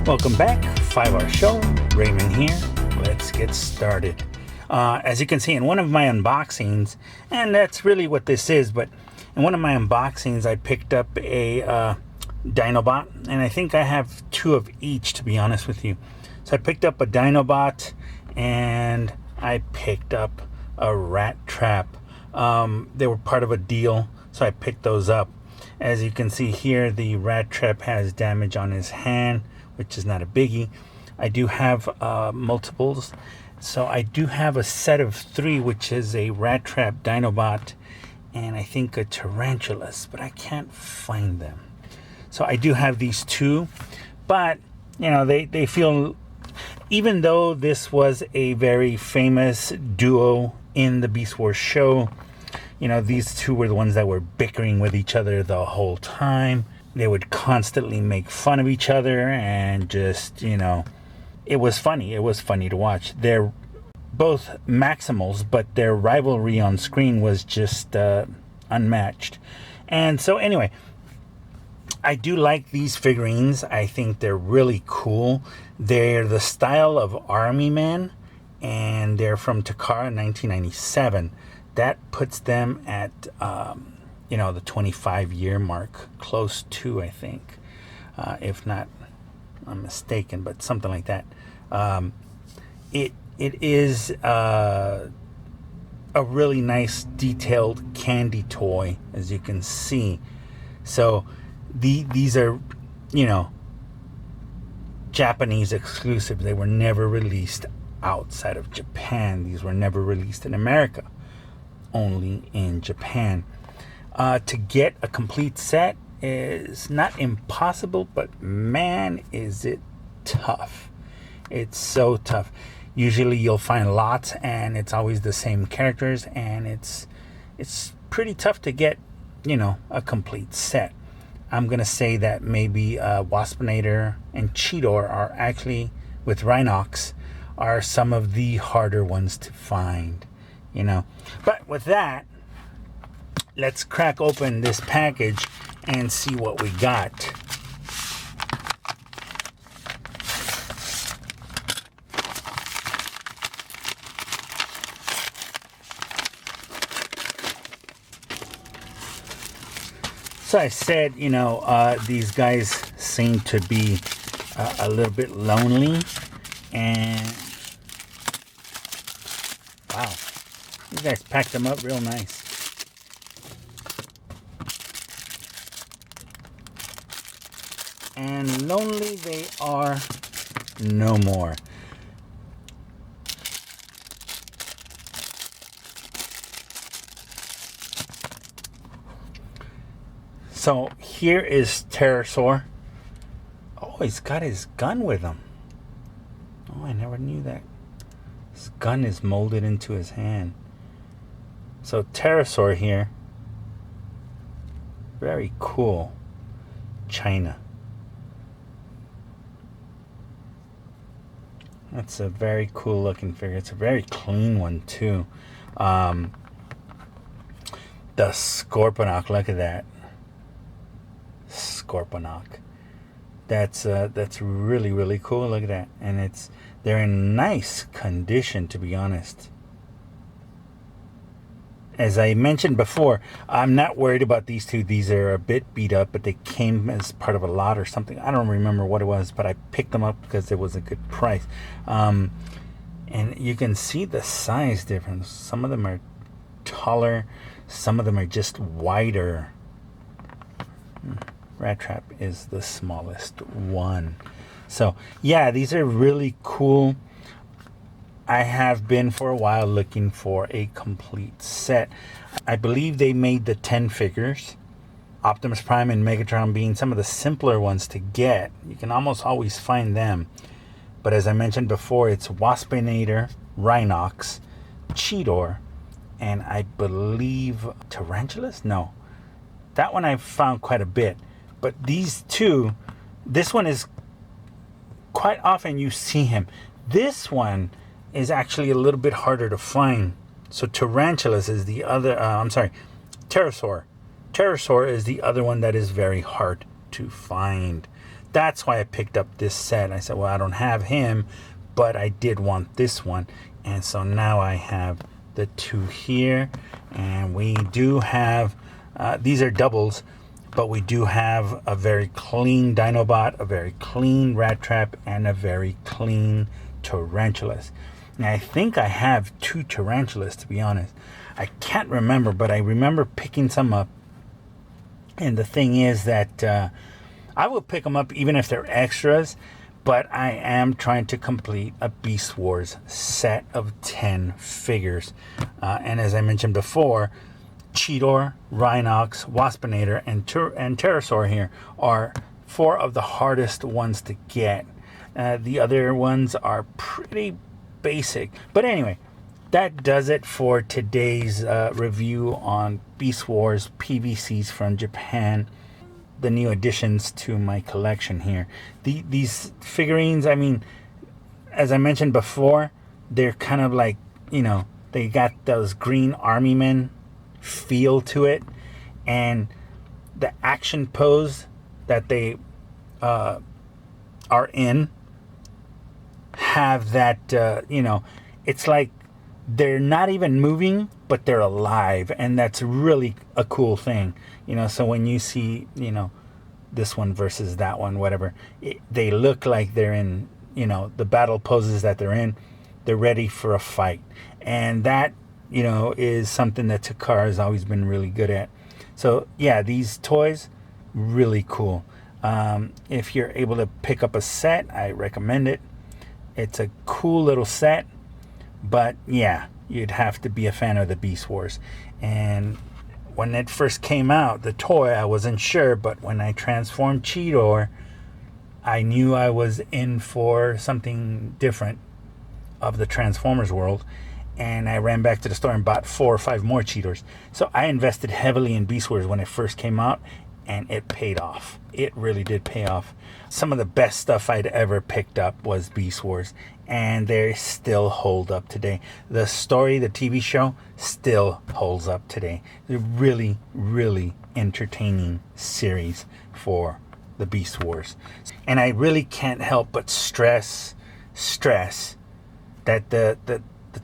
Welcome back, 5-Hour Show, Raymond here. Let's get started. As you can see in one of my unboxings, and that's really what this is, but in one of my unboxings I picked up a Dinobot, and I think I have two of each, to be honest with you. So I picked up a Dinobot and I picked up a Rat Trap. They were part of a deal, so I picked those up. As you can see here, the Rat Trap has damage on his hand, which is not a biggie. I do have multiples. So I do have a set of 3, which is a Rat Trap, Dinobot, and I think a Tarantulas, but I can't find them. So I do have these 2, but you know, they feel, even though this was a very famous duo in the Beast Wars show, you know, these 2 were the ones that were bickering with each other the whole time. They would constantly make fun of each other and just, you know, it was funny. It was funny to watch. They're both Maximals, but their rivalry on screen was just unmatched. And so anyway, I do like these figurines. I think they're really cool. They're the style of Army Men, and they're from Takara 1997. That puts them at you know, the 25-year mark, close to, I think, if not I'm mistaken, but something like that. It is a really nice detailed candy toy, as you can see. So these are, you know, Japanese exclusive. They were never released outside of Japan. These were never released in America, only in Japan. To get a complete set is not impossible, but man, is it tough. It's so tough. Usually you'll find lots and it's always the same characters, and it's pretty tough to get, you know, a complete set. I'm gonna say that maybe Waspinator and Cheetor are actually, with Rhinox, are some of the harder ones to find, you know. But with that, let's crack open this package and see what we got. So I said, you know, these guys seem to be a little bit lonely, and wow, you guys packed them up real nice. And lonely they are no more. So here is Pterosaur. Oh, he's got his gun with him. Oh, I never knew that. His gun is molded into his hand. So Pterosaur here. Very cool. China. That's a very cool looking figure. It's a very clean one too. The Scorponok, look at that. Scorponok. That's really, really cool. Look at that. And they're in nice condition, to be honest. As I mentioned before, I'm not worried about these 2. These are a bit beat up, but they came as part of a lot or something. I don't remember what it was, but I picked them up because it was a good price. And you can see the size difference. Some of them are taller. Some of them are just wider. Rat Trap is the smallest one. So, yeah, these are really cool. I have been for a while looking for a complete set. I believe they made the 10 figures. Optimus Prime and Megatron being some of the simpler ones to get. You can almost always find them. But as I mentioned before, it's Waspinator, Rhinox, Cheetor, and I believe Tarantulas? No. That one I've found quite a bit. But these 2, this one is quite often you see him. This one is actually a little bit harder to find. So Tarantulas is the other, Pterosaur. Pterosaur is the other one that is very hard to find. that's why I picked up this set. I said, well, I don't have him, but I did want this one. And so now I have the two here. And we do have, these are doubles, but we do have a very clean Dinobot, a very clean Rat Trap, and a very clean Tarantulas. Now, I think I have two Tarantulas, to be honest. I can't remember, but I remember picking some up. And the thing is that I will pick them up even if they're extras, but I am trying to complete a Beast Wars set of 10 figures. And as I mentioned before, Cheetor, Rhinox, Waspinator, and Pterosaur here are 4 of the hardest ones to get. The other ones are pretty basic. But anyway, that does it for today's review on Beast Wars PVCs from Japan. The new additions to my collection here. These figurines, I mean, as I mentioned before, they're kind of like, you know, they got those green army men feel to it, and the action pose that they are in have that, you know, it's like they're not even moving, but they're alive, and that's really a cool thing, you know. So when you see, you know, this one versus that one, whatever, they look like they're in, you know, the battle poses that they're in, they're ready for a fight. And that, you know, is something that Takara has always been really good at. So yeah, these toys, really cool. If you're able to pick up a set, I recommend it. It's a cool little set. But yeah, you'd have to be a fan of the Beast Wars. And when it first came out, the toy, I wasn't sure. But when I transformed Cheetor, I knew I was in for something different of the Transformers world. And I ran back to the store and bought 4 or 5 more Cheetors. So I invested heavily in Beast Wars when it first came out. And it paid off. It really did pay off. Some of the best stuff I'd ever picked up was Beast Wars. And they still hold up today. The story, the TV show, still holds up today. They're really, really entertaining series for the Beast Wars. And I really can't help but stress that the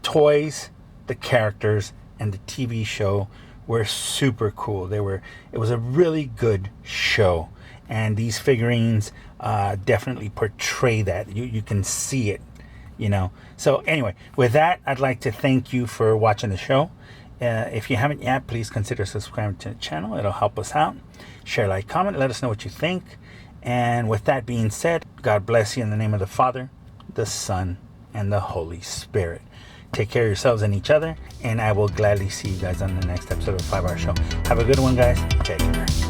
toys, the characters, and the TV show were super cool. It was a really good show, and these figurines definitely portray that. You can see it, you know. So anyway, with that, I'd like to thank you for watching the show. If you haven't yet, please consider subscribing to the channel. It'll help us out. Share, like, comment, let us know what you think. And with that being said, God bless you in the name of the Father, the Son, and the Holy Spirit. Take care of yourselves and each other, and I will gladly see you guys on the next episode of 5 Hour Show. Have a good one, guys. Take care.